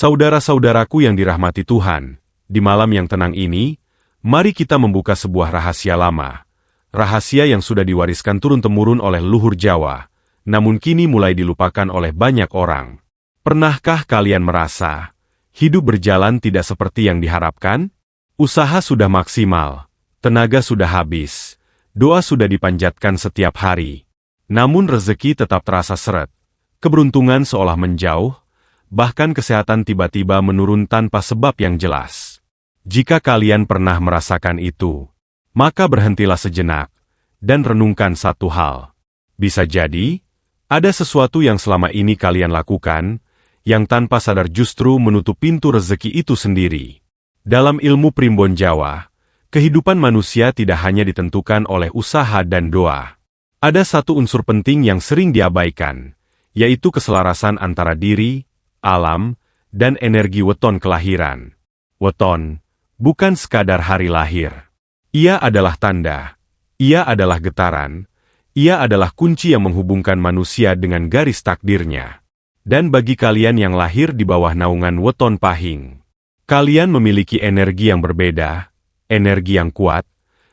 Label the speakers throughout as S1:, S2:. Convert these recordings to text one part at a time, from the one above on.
S1: Saudara-saudaraku yang dirahmati Tuhan, di malam yang tenang ini, mari kita membuka sebuah rahasia lama. Rahasia yang sudah diwariskan turun-temurun oleh leluhur Jawa, namun kini mulai dilupakan oleh banyak orang. Pernahkah kalian merasa hidup berjalan tidak seperti yang diharapkan? Usaha sudah maksimal, tenaga sudah habis, doa sudah dipanjatkan setiap hari. Namun rezeki tetap terasa seret, keberuntungan seolah menjauh, bahkan kesehatan tiba-tiba menurun tanpa sebab yang jelas. Jika kalian pernah merasakan itu, maka berhentilah sejenak dan renungkan satu hal. Bisa jadi, ada sesuatu yang selama ini kalian lakukan, yang tanpa sadar justru menutup pintu rezeki itu sendiri. Dalam ilmu primbon Jawa, kehidupan manusia tidak hanya ditentukan oleh usaha dan doa. Ada satu unsur penting yang sering diabaikan, yaitu keselarasan antara diri, alam, dan energi weton kelahiran. Weton bukan sekadar hari lahir. Ia adalah tanda, ia adalah getaran, ia adalah kunci yang menghubungkan manusia dengan garis takdirnya. Dan bagi kalian yang lahir di bawah naungan weton pahing, kalian memiliki energi yang berbeda, energi yang kuat,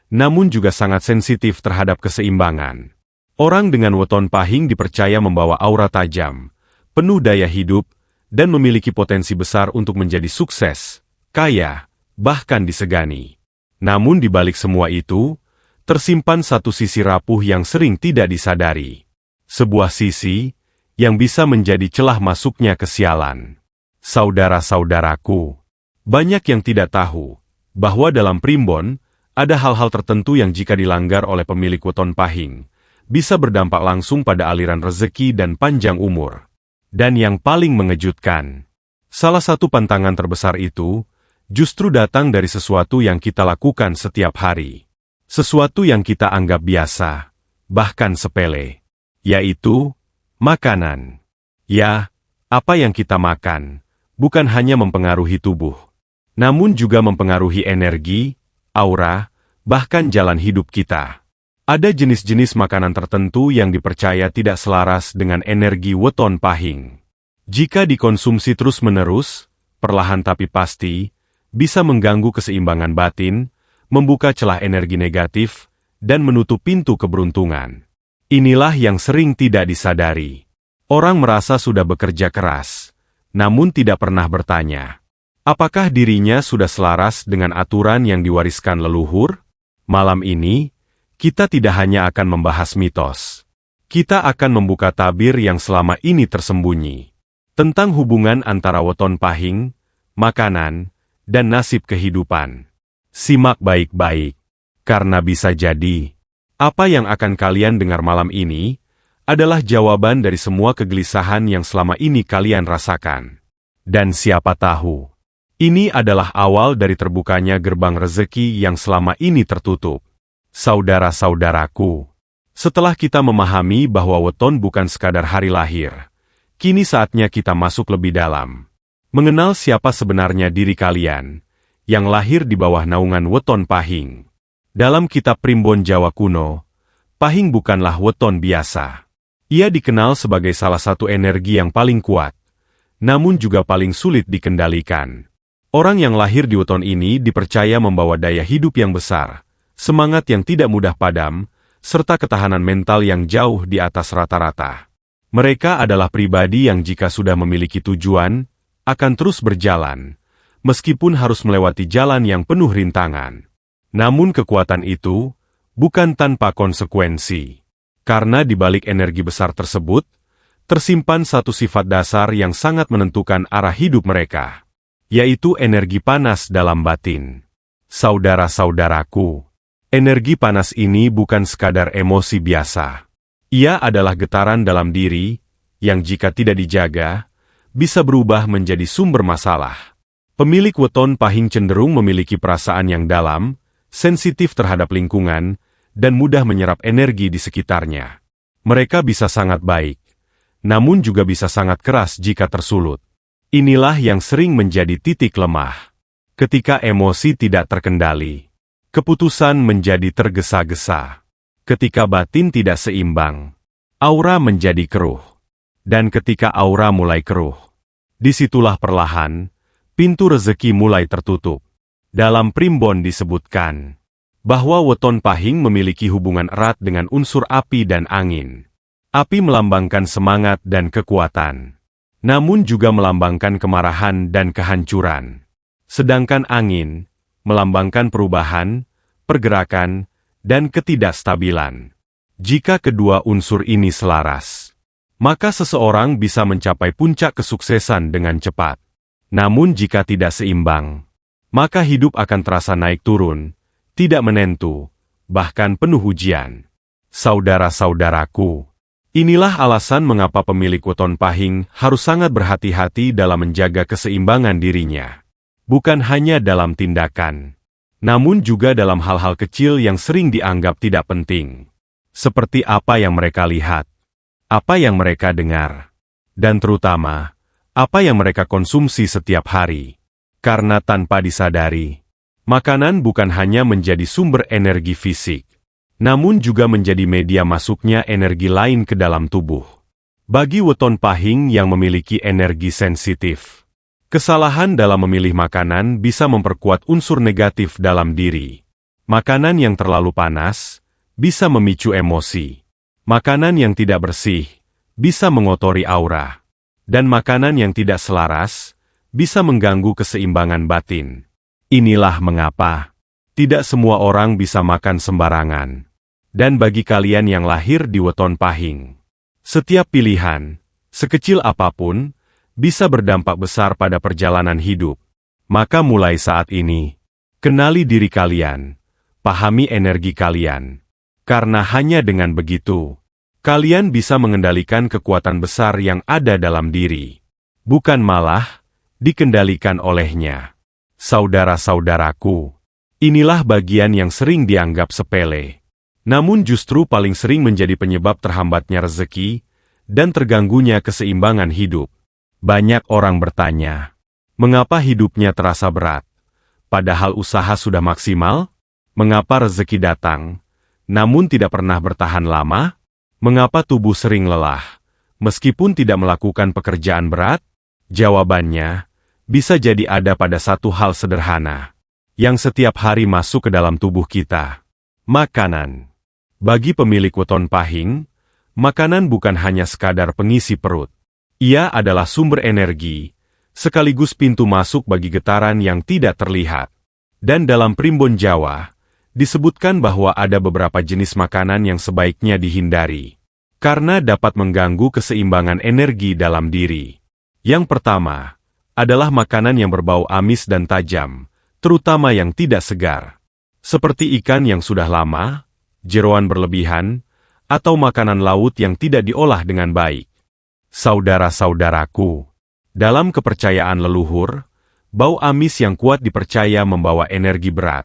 S1: namun juga sangat sensitif terhadap keseimbangan. Orang dengan weton pahing dipercaya membawa aura tajam, penuh daya hidup, dan memiliki potensi besar untuk menjadi sukses, kaya, bahkan disegani. Namun di balik semua itu, tersimpan satu sisi rapuh yang sering tidak disadari. Sebuah sisi yang bisa menjadi celah masuknya kesialan. Saudara-saudaraku, banyak yang tidak tahu bahwa dalam primbon, ada hal-hal tertentu yang jika dilanggar oleh pemilik weton pahing, bisa berdampak langsung pada aliran rezeki dan panjang umur. Dan yang paling mengejutkan, salah satu pantangan terbesar itu, justru datang dari sesuatu yang kita lakukan setiap hari. Sesuatu yang kita anggap biasa, bahkan sepele, yaitu makanan. Ya, apa yang kita makan, bukan hanya mempengaruhi tubuh, namun juga mempengaruhi energi, aura, bahkan jalan hidup kita. Ada jenis-jenis makanan tertentu yang dipercaya tidak selaras dengan energi weton pahing. Jika dikonsumsi terus-menerus, perlahan tapi pasti, bisa mengganggu keseimbangan batin, membuka celah energi negatif, dan menutup pintu keberuntungan. Inilah yang sering tidak disadari. Orang merasa sudah bekerja keras, namun tidak pernah bertanya, apakah dirinya sudah selaras dengan aturan yang diwariskan leluhur? Malam ini, kita tidak hanya akan membahas mitos. Kita akan membuka tabir yang selama ini tersembunyi. Tentang hubungan antara weton pahing, makanan, dan nasib kehidupan. Simak baik-baik, karena bisa jadi, apa yang akan kalian dengar malam ini, adalah jawaban dari semua kegelisahan yang selama ini kalian rasakan. Dan siapa tahu, ini adalah awal dari terbukanya gerbang rezeki yang selama ini tertutup. Saudara-saudaraku, setelah kita memahami bahwa weton bukan sekadar hari lahir, kini saatnya kita masuk lebih dalam. Mengenal siapa sebenarnya diri kalian, yang lahir di bawah naungan weton pahing. Dalam kitab primbon Jawa kuno, pahing bukanlah weton biasa. Ia dikenal sebagai salah satu energi yang paling kuat, namun juga paling sulit dikendalikan. Orang yang lahir di weton ini dipercaya membawa daya hidup yang besar, semangat yang tidak mudah padam, serta ketahanan mental yang jauh di atas rata-rata. Mereka adalah pribadi yang jika sudah memiliki tujuan, akan terus berjalan, meskipun harus melewati jalan yang penuh rintangan. Namun kekuatan itu bukan tanpa konsekuensi. Karena di balik energi besar tersebut, tersimpan satu sifat dasar yang sangat menentukan arah hidup mereka, yaitu energi panas dalam batin. Saudara-saudaraku, energi panas ini bukan sekadar emosi biasa. Ia adalah getaran dalam diri, yang jika tidak dijaga, bisa berubah menjadi sumber masalah. Pemilik weton pahing cenderung memiliki perasaan yang dalam, sensitif terhadap lingkungan, dan mudah menyerap energi di sekitarnya. Mereka bisa sangat baik, namun juga bisa sangat keras jika tersulut. Inilah yang sering menjadi titik lemah. Ketika emosi tidak terkendali, keputusan menjadi tergesa-gesa. Ketika batin tidak seimbang, aura menjadi keruh. Dan ketika aura mulai keruh, Disitulah perlahan, pintu rezeki mulai tertutup. Dalam primbon disebutkan bahwa weton pahing memiliki hubungan erat dengan unsur api dan angin. Api melambangkan semangat dan kekuatan, namun juga melambangkan kemarahan dan kehancuran. Sedangkan angin melambangkan perubahan, pergerakan, dan ketidakstabilan. Jika kedua unsur ini selaras, maka seseorang bisa mencapai puncak kesuksesan dengan cepat. Namun jika tidak seimbang, maka hidup akan terasa naik turun, tidak menentu, bahkan penuh ujian. Saudara-saudaraku, inilah alasan mengapa pemilik weton pahing harus sangat berhati-hati dalam menjaga keseimbangan dirinya. Bukan hanya dalam tindakan, namun juga dalam hal-hal kecil yang sering dianggap tidak penting. Seperti apa yang mereka lihat, apa yang mereka dengar, dan terutama, apa yang mereka konsumsi setiap hari. Karena tanpa disadari, makanan bukan hanya menjadi sumber energi fisik, namun juga menjadi media masuknya energi lain ke dalam tubuh. Bagi weton pahing yang memiliki energi sensitif, kesalahan dalam memilih makanan bisa memperkuat unsur negatif dalam diri. Makanan yang terlalu panas bisa memicu emosi. Makanan yang tidak bersih bisa mengotori aura. Dan makanan yang tidak selaras bisa mengganggu keseimbangan batin. Inilah mengapa tidak semua orang bisa makan sembarangan. Dan bagi kalian yang lahir di weton pahing, setiap pilihan, sekecil apapun, bisa berdampak besar pada perjalanan hidup. Maka mulai saat ini, kenali diri kalian, pahami energi kalian. Karena hanya dengan begitu, kalian bisa mengendalikan kekuatan besar yang ada dalam diri. Bukan malah dikendalikan olehnya. Saudara-saudaraku, inilah bagian yang sering dianggap sepele, namun justru paling sering menjadi penyebab terhambatnya rezeki dan terganggunya keseimbangan hidup. Banyak orang bertanya, mengapa hidupnya terasa berat? Padahal usaha sudah maksimal? Mengapa rezeki datang, namun tidak pernah bertahan lama? Mengapa tubuh sering lelah, meskipun tidak melakukan pekerjaan berat? Jawabannya bisa jadi ada pada satu hal sederhana, yang setiap hari masuk ke dalam tubuh kita. Makanan. Bagi pemilik weton pahing, makanan bukan hanya sekadar pengisi perut. Ia adalah sumber energi, sekaligus pintu masuk bagi getaran yang tidak terlihat. Dan dalam primbon Jawa, disebutkan bahwa ada beberapa jenis makanan yang sebaiknya dihindari, karena dapat mengganggu keseimbangan energi dalam diri. Yang pertama adalah makanan yang berbau amis dan tajam, terutama yang tidak segar. Seperti ikan yang sudah lama, jeroan berlebihan, atau makanan laut yang tidak diolah dengan baik. Saudara-saudaraku, dalam kepercayaan leluhur, bau amis yang kuat dipercaya membawa energi berat.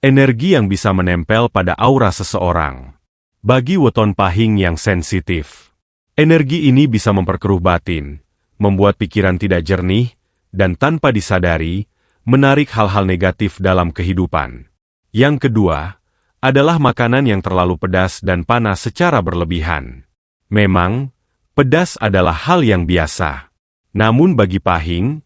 S1: Energi yang bisa menempel pada aura seseorang. Bagi weton pahing yang sensitif, energi ini bisa memperkeruh batin, membuat pikiran tidak jernih, dan tanpa disadari, menarik hal-hal negatif dalam kehidupan. Yang kedua, adalah makanan yang terlalu pedas dan panas secara berlebihan. Memang, pedas adalah hal yang biasa. Namun bagi pahing,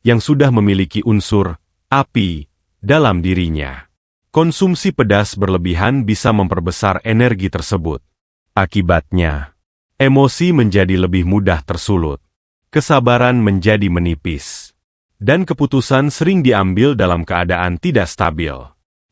S1: yang sudah memiliki unsur api dalam dirinya, konsumsi pedas berlebihan bisa memperbesar energi tersebut. Akibatnya, emosi menjadi lebih mudah tersulut. Kesabaran menjadi menipis. Dan keputusan sering diambil dalam keadaan tidak stabil.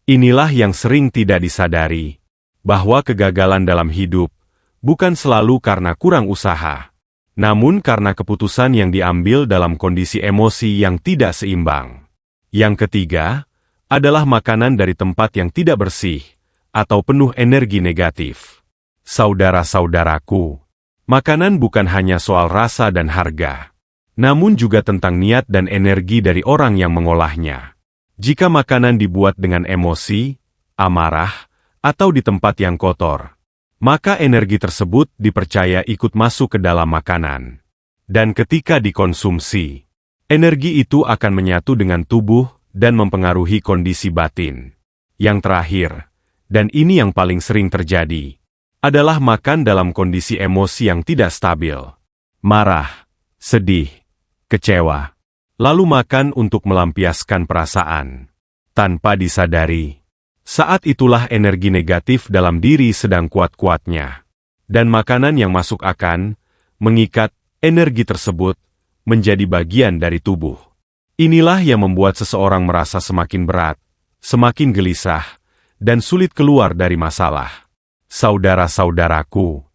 S1: Inilah yang sering tidak disadari, bahwa kegagalan dalam hidup bukan selalu karena kurang usaha, namun karena keputusan yang diambil dalam kondisi emosi yang tidak seimbang. Yang ketiga, adalah makanan dari tempat yang tidak bersih, atau penuh energi negatif. Saudara-saudaraku, makanan bukan hanya soal rasa dan harga, namun juga tentang niat dan energi dari orang yang mengolahnya. Jika makanan dibuat dengan emosi, amarah, atau di tempat yang kotor, maka energi tersebut dipercaya ikut masuk ke dalam makanan. Dan ketika dikonsumsi, energi itu akan menyatu dengan tubuh dan mempengaruhi kondisi batin. Yang terakhir, dan ini yang paling sering terjadi, adalah makan dalam kondisi emosi yang tidak stabil. Marah, sedih, kecewa, lalu makan untuk melampiaskan perasaan. Tanpa disadari, saat itulah energi negatif dalam diri sedang kuat-kuatnya. Dan makanan yang masuk akan mengikat energi tersebut menjadi bagian dari tubuh. Inilah yang membuat seseorang merasa semakin berat, semakin gelisah, dan sulit keluar dari masalah. Saudara-saudaraku,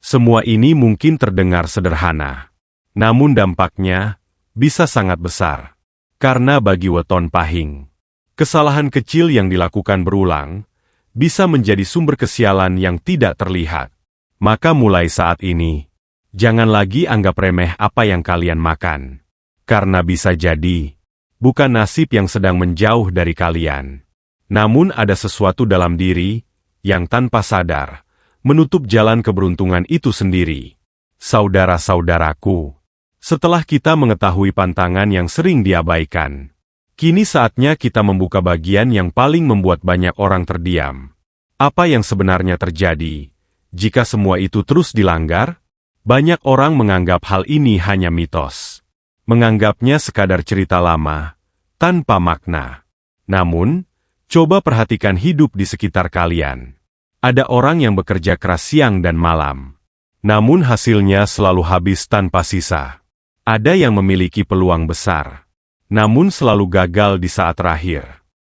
S1: semua ini mungkin terdengar sederhana. Namun dampaknya bisa sangat besar. Karena bagi weton pahing, kesalahan kecil yang dilakukan berulang bisa menjadi sumber kesialan yang tidak terlihat. Maka mulai saat ini, jangan lagi anggap remeh apa yang kalian makan. Karena bisa jadi, bukan nasib yang sedang menjauh dari kalian. Namun ada sesuatu dalam diri yang tanpa sadar menutup jalan keberuntungan itu sendiri. Saudara-saudaraku, setelah kita mengetahui pantangan yang sering diabaikan, kini saatnya kita membuka bagian yang paling membuat banyak orang terdiam. Apa yang sebenarnya terjadi jika semua itu terus dilanggar? Banyak orang menganggap hal ini hanya mitos. Menganggapnya sekadar cerita lama, tanpa makna. Namun, coba perhatikan hidup di sekitar kalian. Ada orang yang bekerja keras siang dan malam. Namun hasilnya selalu habis tanpa sisa. Ada yang memiliki peluang besar. Namun selalu gagal di saat terakhir.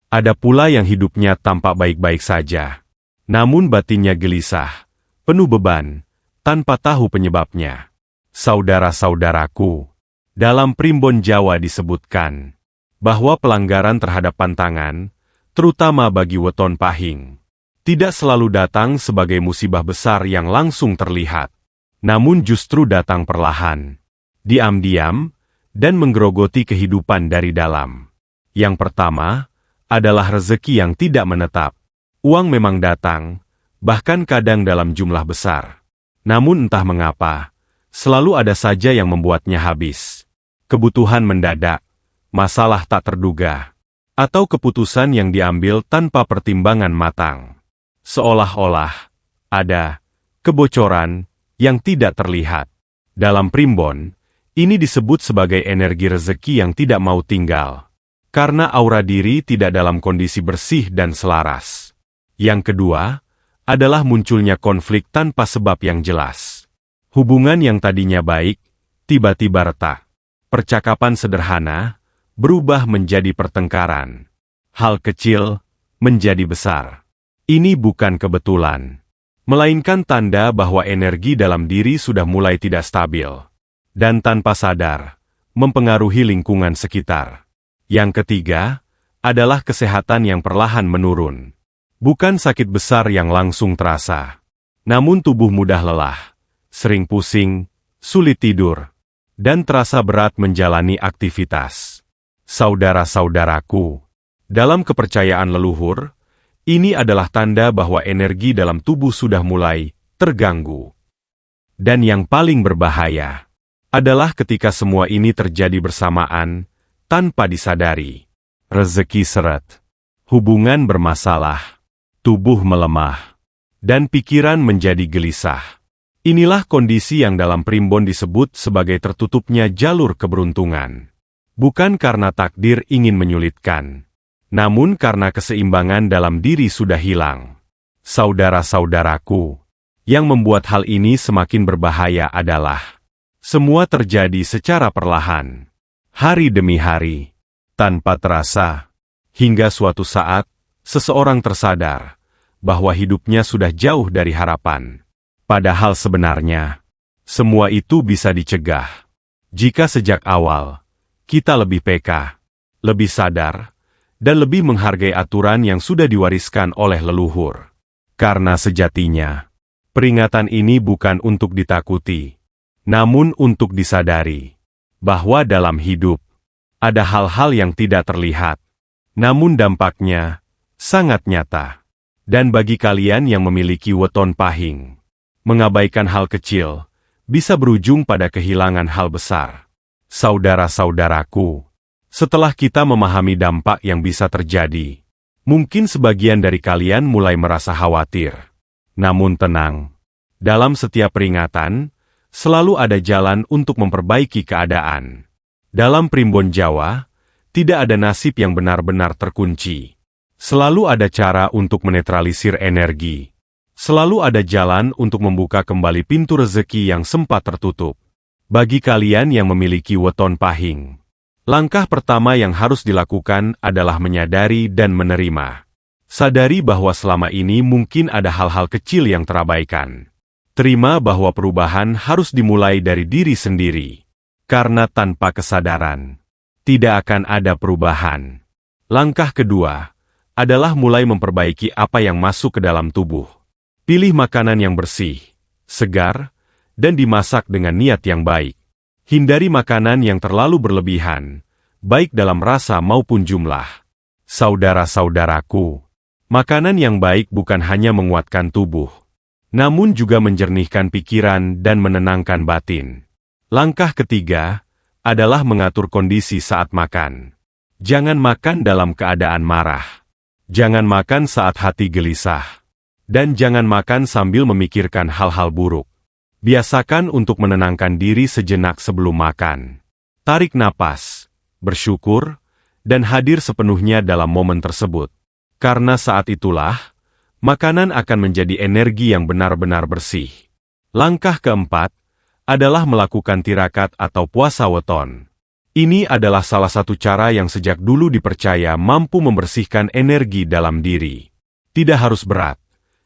S1: Ada pula yang hidupnya tampak baik-baik saja. Namun batinnya gelisah, penuh beban, tanpa tahu penyebabnya. Saudara-saudaraku, dalam Primbon Jawa disebutkan bahwa pelanggaran terhadap pantangan, terutama bagi weton pahing, tidak selalu datang sebagai musibah besar yang langsung terlihat, namun justru datang perlahan, diam-diam, dan menggerogoti kehidupan dari dalam. Yang pertama adalah rezeki yang tidak menetap. Uang memang datang, bahkan kadang dalam jumlah besar. Namun entah mengapa, selalu ada saja yang membuatnya habis. Kebutuhan mendadak, masalah tak terduga, atau keputusan yang diambil tanpa pertimbangan matang. Seolah-olah ada kebocoran yang tidak terlihat. Dalam Primbon, ini disebut sebagai energi rezeki yang tidak mau tinggal, karena aura diri tidak dalam kondisi bersih dan selaras. Yang kedua adalah munculnya konflik tanpa sebab yang jelas. Hubungan yang tadinya baik, tiba-tiba retak. Percakapan sederhana berubah menjadi pertengkaran. Hal kecil menjadi besar. Ini bukan kebetulan, melainkan tanda bahwa energi dalam diri sudah mulai tidak stabil, dan tanpa sadar, mempengaruhi lingkungan sekitar. Yang ketiga adalah kesehatan yang perlahan menurun. Bukan sakit besar yang langsung terasa, namun tubuh mudah lelah, sering pusing, sulit tidur, dan terasa berat menjalani aktivitas. Saudara-saudaraku, dalam kepercayaan leluhur, ini adalah tanda bahwa energi dalam tubuh sudah mulai terganggu. Dan yang paling berbahaya adalah ketika semua ini terjadi bersamaan, tanpa disadari. Rezeki seret, hubungan bermasalah, tubuh melemah, dan pikiran menjadi gelisah. Inilah kondisi yang dalam Primbon disebut sebagai tertutupnya jalur keberuntungan. Bukan karena takdir ingin menyulitkan, namun karena keseimbangan dalam diri sudah hilang. Saudara-saudaraku, yang membuat hal ini semakin berbahaya adalah semua terjadi secara perlahan, hari demi hari, tanpa terasa, hingga suatu saat, seseorang tersadar bahwa hidupnya sudah jauh dari harapan. Padahal sebenarnya, semua itu bisa dicegah. Jika sejak awal, kita lebih peka, lebih sadar, dan lebih menghargai aturan yang sudah diwariskan oleh leluhur. Karena sejatinya, peringatan ini bukan untuk ditakuti, namun untuk disadari bahwa dalam hidup, ada hal-hal yang tidak terlihat, namun dampaknya sangat nyata. Dan bagi kalian yang memiliki weton pahing, mengabaikan hal kecil bisa berujung pada kehilangan hal besar. Saudara-saudaraku, setelah kita memahami dampak yang bisa terjadi, mungkin sebagian dari kalian mulai merasa khawatir. Namun tenang, dalam setiap peringatan, selalu ada jalan untuk memperbaiki keadaan. Dalam primbon Jawa, tidak ada nasib yang benar-benar terkunci. Selalu ada cara untuk menetralisir energi. Selalu ada jalan untuk membuka kembali pintu rezeki yang sempat tertutup. Bagi kalian yang memiliki weton pahing, langkah pertama yang harus dilakukan adalah menyadari dan menerima. Sadari bahwa selama ini mungkin ada hal-hal kecil yang terabaikan. Terima bahwa perubahan harus dimulai dari diri sendiri. Karena tanpa kesadaran, tidak akan ada perubahan. Langkah kedua adalah mulai memperbaiki apa yang masuk ke dalam tubuh. Pilih makanan yang bersih, segar, dan dimasak dengan niat yang baik. Hindari makanan yang terlalu berlebihan, baik dalam rasa maupun jumlah. Saudara-saudaraku, makanan yang baik bukan hanya menguatkan tubuh, namun juga menjernihkan pikiran dan menenangkan batin. Langkah ketiga adalah mengatur kondisi saat makan. Jangan makan dalam keadaan marah. Jangan makan saat hati gelisah. Dan jangan makan sambil memikirkan hal-hal buruk. Biasakan untuk menenangkan diri sejenak sebelum makan. Tarik napas, bersyukur, dan hadir sepenuhnya dalam momen tersebut. Karena saat itulah, makanan akan menjadi energi yang benar-benar bersih. Langkah keempat adalah melakukan tirakat atau puasa weton. Ini adalah salah satu cara yang sejak dulu dipercaya mampu membersihkan energi dalam diri. Tidak harus berat.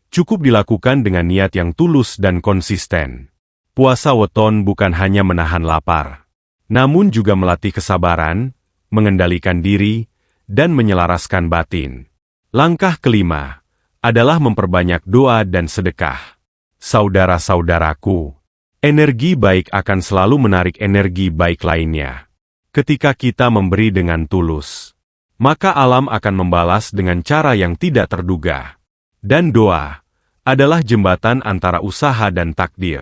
S1: Cukup dilakukan dengan niat yang tulus dan konsisten. Puasa weton bukan hanya menahan lapar, namun juga melatih kesabaran, mengendalikan diri, dan menyelaraskan batin. Langkah kelima adalah memperbanyak doa dan sedekah. Saudara-saudaraku, energi baik akan selalu menarik energi baik lainnya. Ketika kita memberi dengan tulus, maka alam akan membalas dengan cara yang tidak terduga. Dan doa adalah jembatan antara usaha dan takdir.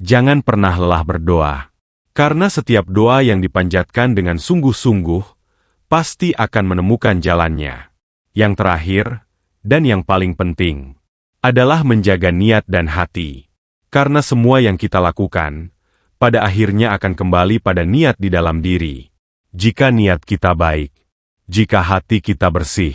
S1: Jangan pernah lelah berdoa, karena setiap doa yang dipanjatkan dengan sungguh-sungguh, pasti akan menemukan jalannya. Yang terakhir, dan yang paling penting, adalah menjaga niat dan hati. Karena semua yang kita lakukan, pada akhirnya akan kembali pada niat di dalam diri. Jika niat kita baik, jika hati kita bersih,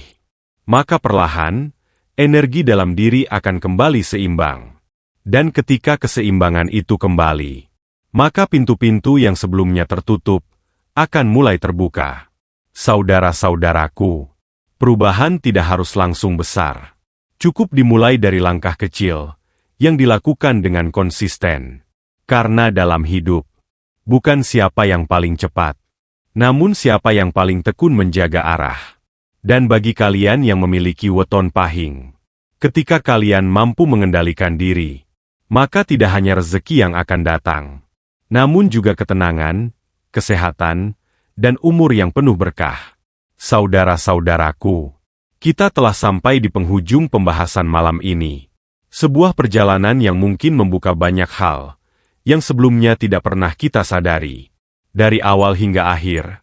S1: maka perlahan, energi dalam diri akan kembali seimbang. Dan ketika keseimbangan itu kembali, maka pintu-pintu yang sebelumnya tertutup akan mulai terbuka. Saudara-saudaraku, perubahan tidak harus langsung besar. Cukup dimulai dari langkah kecil yang dilakukan dengan konsisten. Karena dalam hidup, bukan siapa yang paling cepat, namun siapa yang paling tekun menjaga arah. Dan bagi kalian yang memiliki weton pahing, ketika kalian mampu mengendalikan diri, maka tidak hanya rezeki yang akan datang, namun juga ketenangan, kesehatan, dan umur yang penuh berkah. Saudara-saudaraku, kita telah sampai di penghujung pembahasan malam ini. Sebuah perjalanan yang mungkin membuka banyak hal yang sebelumnya tidak pernah kita sadari. Dari awal hingga akhir,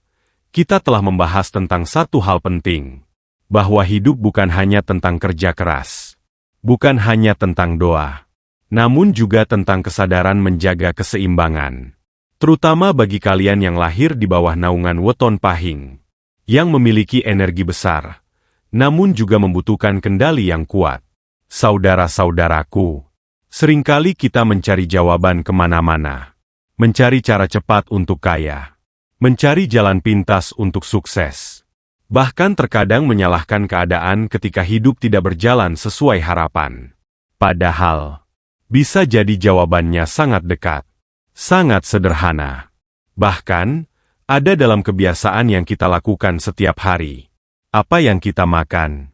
S1: kita telah membahas tentang satu hal penting, bahwa hidup bukan hanya tentang kerja keras, bukan hanya tentang doa, namun juga tentang kesadaran menjaga keseimbangan. Terutama bagi kalian yang lahir di bawah naungan weton pahing, yang memiliki energi besar, namun juga membutuhkan kendali yang kuat. Saudara-saudaraku, seringkali kita mencari jawaban kemana-mana, mencari cara cepat untuk kaya, mencari jalan pintas untuk sukses. Bahkan terkadang menyalahkan keadaan ketika hidup tidak berjalan sesuai harapan. Padahal, bisa jadi jawabannya sangat dekat, sangat sederhana. Bahkan, ada dalam kebiasaan yang kita lakukan setiap hari. Apa yang kita makan,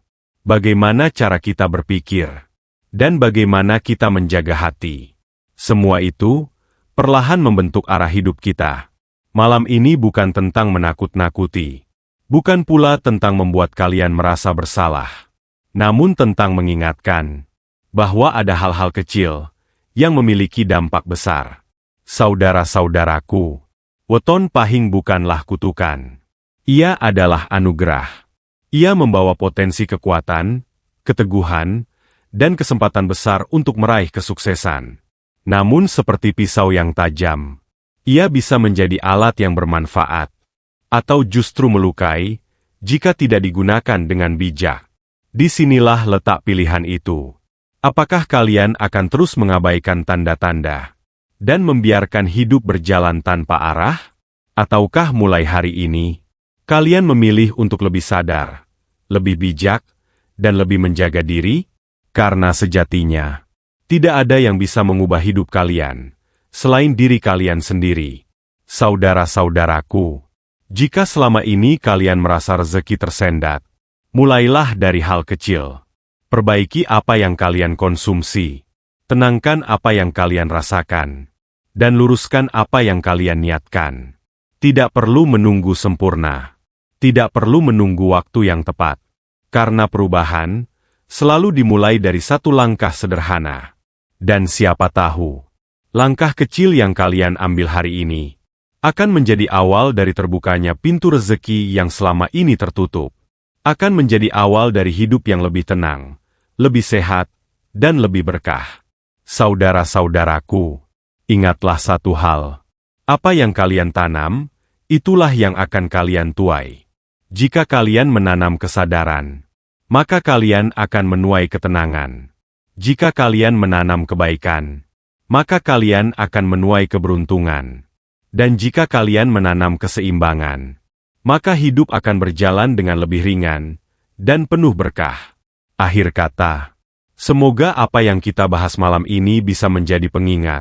S1: bagaimana cara kita berpikir, dan bagaimana kita menjaga hati. Semua itu, perlahan membentuk arah hidup kita. Malam ini bukan tentang menakut-nakuti, bukan pula tentang membuat kalian merasa bersalah, namun tentang mengingatkan bahwa ada hal-hal kecil yang memiliki dampak besar. Saudara-saudaraku, weton pahing bukanlah kutukan. Ia adalah anugerah. Ia membawa potensi kekuatan, keteguhan, dan kesempatan besar untuk meraih kesuksesan. Namun seperti pisau yang tajam, ia bisa menjadi alat yang bermanfaat, atau justru melukai, jika tidak digunakan dengan bijak. Disinilah letak pilihan itu. Apakah kalian akan terus mengabaikan tanda-tanda dan membiarkan hidup berjalan tanpa arah? Ataukah mulai hari ini, kalian memilih untuk lebih sadar, lebih bijak, dan lebih menjaga diri? Karena sejatinya, tidak ada yang bisa mengubah hidup kalian, selain diri kalian sendiri. Saudara-saudaraku, jika selama ini kalian merasa rezeki tersendat, mulailah dari hal kecil. Perbaiki apa yang kalian konsumsi, tenangkan apa yang kalian rasakan, dan luruskan apa yang kalian niatkan. Tidak perlu menunggu sempurna. Tidak perlu menunggu waktu yang tepat. Karena perubahan selalu dimulai dari satu langkah sederhana. Dan siapa tahu, langkah kecil yang kalian ambil hari ini akan menjadi awal dari terbukanya pintu rezeki yang selama ini tertutup. Akan menjadi awal dari hidup yang lebih tenang, lebih sehat, dan lebih berkah. Saudara-saudaraku, ingatlah satu hal. Apa yang kalian tanam, itulah yang akan kalian tuai. Jika kalian menanam kesadaran, maka kalian akan menuai ketenangan. Jika kalian menanam kebaikan, maka kalian akan menuai keberuntungan. Dan jika kalian menanam keseimbangan, maka hidup akan berjalan dengan lebih ringan dan penuh berkah. Akhir kata, semoga apa yang kita bahas malam ini bisa menjadi pengingat,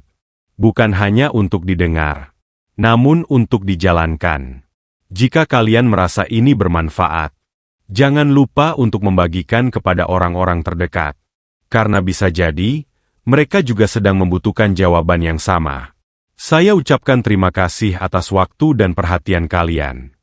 S1: bukan hanya untuk didengar, namun untuk dijalankan. Jika kalian merasa ini bermanfaat, jangan lupa untuk membagikan kepada orang-orang terdekat, karena bisa jadi mereka juga sedang membutuhkan jawaban yang sama. Saya ucapkan terima kasih atas waktu dan perhatian kalian.